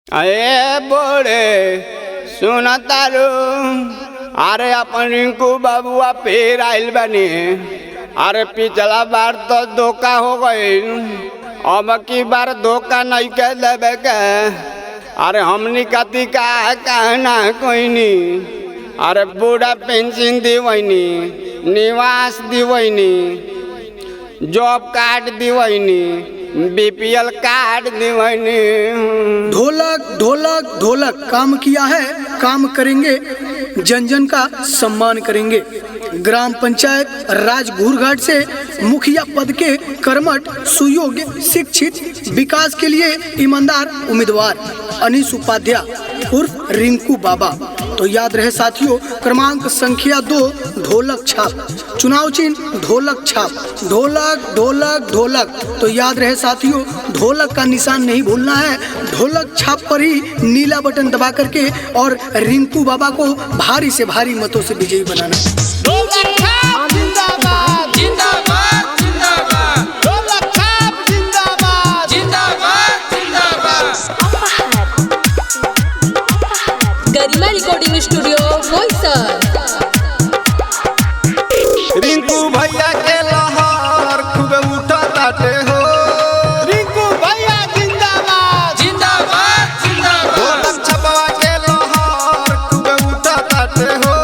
अरे बोरे सुना तारू। अरे अपन रिंकू बाबुआ फिर आइल बनी। अरे पिछला बार तो धोखा हो गई, अब की बार धोखा नहीं के देवे के। अरे हमनी कति का कहना कोई नहीं। अरे बूढ़ा पेंशन दीवनी, निवास दीवनी, जॉब कार्ड दीवनी, बीपीएल कार्ड दीवनी। ढोलक ढोलक ढोलक काम किया है, काम करेंगे, जन जन का सम्मान करेंगे। ग्राम पंचायत राजघूरघाट से मुखिया पद के कर्मठ, सुयोग्य, शिक्षित, विकास के लिए ईमानदार उम्मीदवार अनीस उपाध्याय उर्फ रिंकू बाबा। तो याद रहे साथियों, क्रमांक संख्या 2 ढोलक छाप, चुनाव चिन्ह ढोलक छाप। ढोलक ढोलक ढोलक। तो याद रहे साथियों, ढोलक का निशान नहीं भूलना है। ढोलक छाप पर ही नीला बटन दबा करके और रिंकू बाबा को भारी से भारी मतों से विजयी बनाना। ढोलक छाप जिंदाबाद जिंदाबाद जिंदाबाद। ढोलक छाप जिंदाबाद जिंदाबाद जिंदाबाद। गरिमा रिकॉर्डिंग स्टूडियो बोईसर। रिंकू भैया के लहर खूब उठा ताटे हो। रिंकू भैया जिंदाबाद जिंदाबाद जिंदाबाद। ढोलक छपवा के लहर खूब उठा ताटे हो।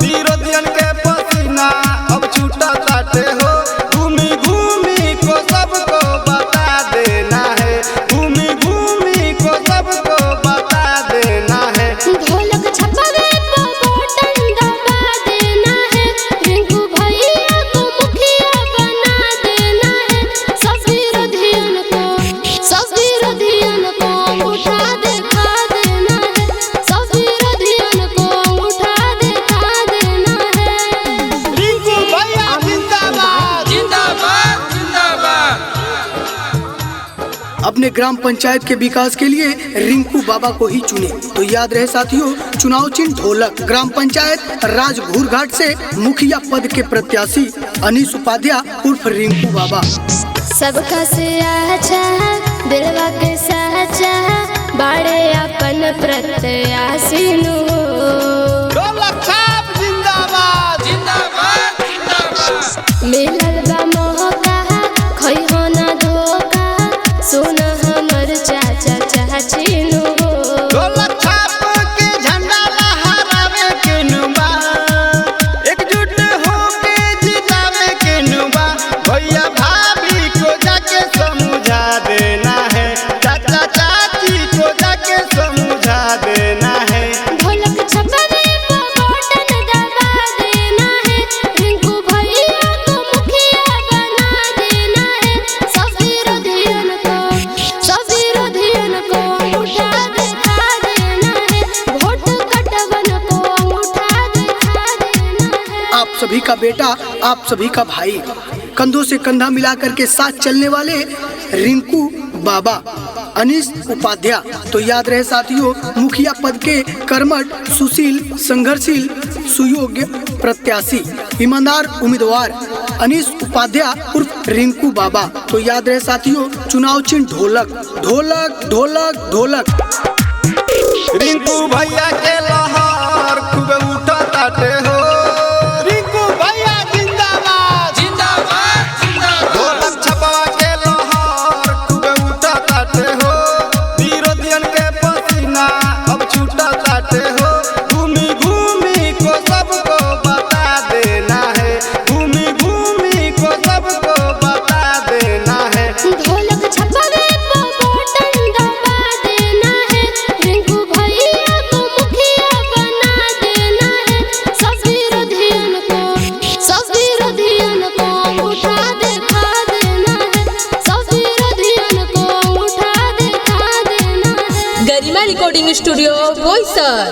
विरोधियन के पसीना अब छूटा ताटे हो। घूमी घूमी को सबको बता देना है, घूमी घूमी को सबको बता देना है। ढोलक छपवे को बटन दबा देना है, रिंकू भैया को मुखिया बना देना है। सब विरोधियन को उठा दिखा देना है, सब विरोधियन को उठा दिखा देना है। रिंकू भैया जिंदाबाद जिंदाबाद जिंदाबाद। अपने ग्राम पंचायत के विकास के लिए रिंकू बाबा को ही चुने। तो याद रहे साथियों, चुनाव चिन्ह ढोलक। ग्राम पंचायत राजघूरघाट से मुखिया पद के प्रत्याशी अनीस उपाध्याय उर्फ रिंकू बाबा। सबका से अच्छा दिलवा के सच्चा बाड़े अपन प्रत्याशी नु। ढोलक छाप जिंदाबाद जिंदाबाद जिंदाबाद। मिलल बा मौका खई हो ना धोखा, सुन हमर चाचा चाची नु। ढोलक छाप के झंडा लहरावे के नुबा, एकजुट होके जितावे के नुबा। भैया भाभी को जाके समझा देना है, चाचा चाची को जाके समझा देना है। ढोलक छपवे को बटन दबा देना है, रिंकू भैया को मुखिया बना देना है। सब विरोधियन को उठा दिखा देना है, वोट कटवन को उठा दिखा देना है। आप सभी का बेटा, आप सभी का भाई, कंधों से कंधा मिलाकर के साथ चलने वाले रिंकू बाबा अनीस उपाध्याय। तो याद रहे साथियों, मुखिया पद के कर्मठ, सुशील, संघर्षशील, सुयोग्य प्रत्याशी, ईमानदार उम्मीदवार अनीस उपाध्याय उर्फ रिंकू बाबा। तो याद रहे साथियों, चुनाव चिन्ह ढोलक ढोलक ढोलक ढोलक। रिंकू भैया के लहर खूब उठा ताटे हो। रिंकू भैया जिंदाबाद जिंदाबाद जिंदाबाद। ढोलक छपवा के लहर खूब उठा ताटे हो। विरोधियन के पसीना अब छूटा ताटे हो। घूमी घूमी को सबको बता देना है, घूमी घूमी को सबको बता देना है। ढोलक छपवे को बटन दबा देना है, रिंकू भैया को मुखिया बना देना है। सब विरोधियन को उठा दिखा देना है, सब विरोधियन को उठा दिखा देना है। गरिमा रिकॉर्डिंग स्टूडियो बोईसर।